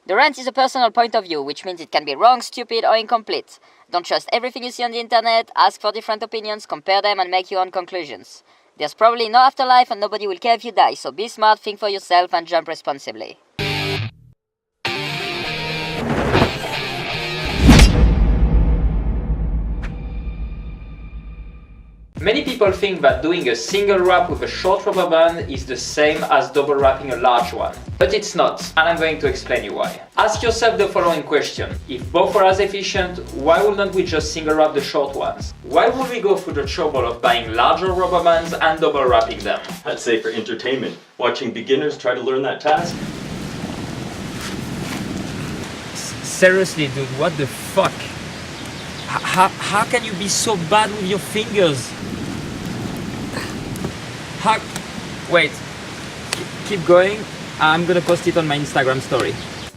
The rant is a personal point of view, which means it can be wrong, stupid, or incomplete. Don't trust everything you see on the internet, ask for different opinions, compare them, and make your own conclusions. There's probably no afterlife and nobody will care if you die, so be smart, think for yourself, and jump responsibly. Many people think that doing a single wrap with a short rubber band is the same as double wrapping a large one. But it's not, and I'm going to explain you why. Ask yourself the following question. If both are as efficient, why wouldn't we just single wrap the short ones? Why would we go through the trouble of buying larger rubber bands and double wrapping them? I'd say for entertainment. Watching beginners try to learn that task. Seriously, dude, what the fuck? How can you be so bad with your fingers? Wait, keep going. I'm gonna post it on my Instagram story.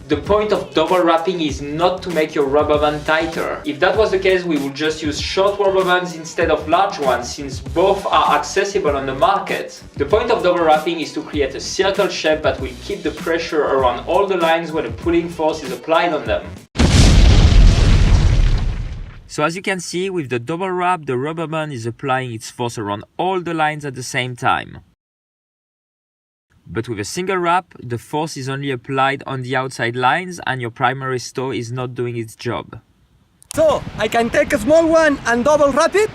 The point of double wrapping is not to make your rubber band tighter. If that was the case, we would just use short rubber bands instead of large ones, since both are accessible on the market. The point of double wrapping is to create a circle shape that will keep the pressure around all the lines when a pulling force is applied on them. So as you can see, with the double wrap, the rubber band is applying its force around all the lines at the same time. But with a single wrap, the force is only applied on the outside lines and your primary stow is not doing its job. So, I can take a small one and double wrap it?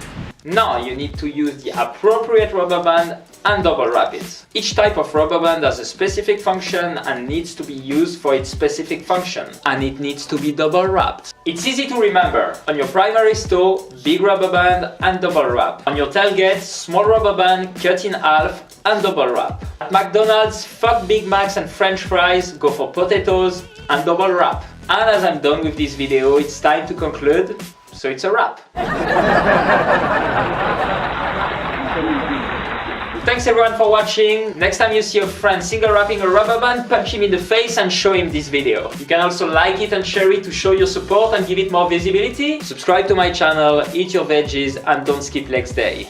No, you need to use the appropriate rubber band and double wrap it. Each type of rubber band has a specific function and needs to be used for its specific function. And it needs to be double wrapped. It's easy to remember. On your primary stow, big rubber band and double wrap. On your tailgate, small rubber band cut in half and double wrap. At McDonald's, fuck Big Macs and French fries, go for potatoes and double wrap. And as I'm done with this video, it's time to conclude. So it's a wrap. Thanks everyone for watching. Next time you see a friend single wrapping a rubber band, punch him in the face and show him this video. You can also like it and share it to show your support and give it more visibility. Subscribe to my channel, eat your veggies, and don't skip legs day.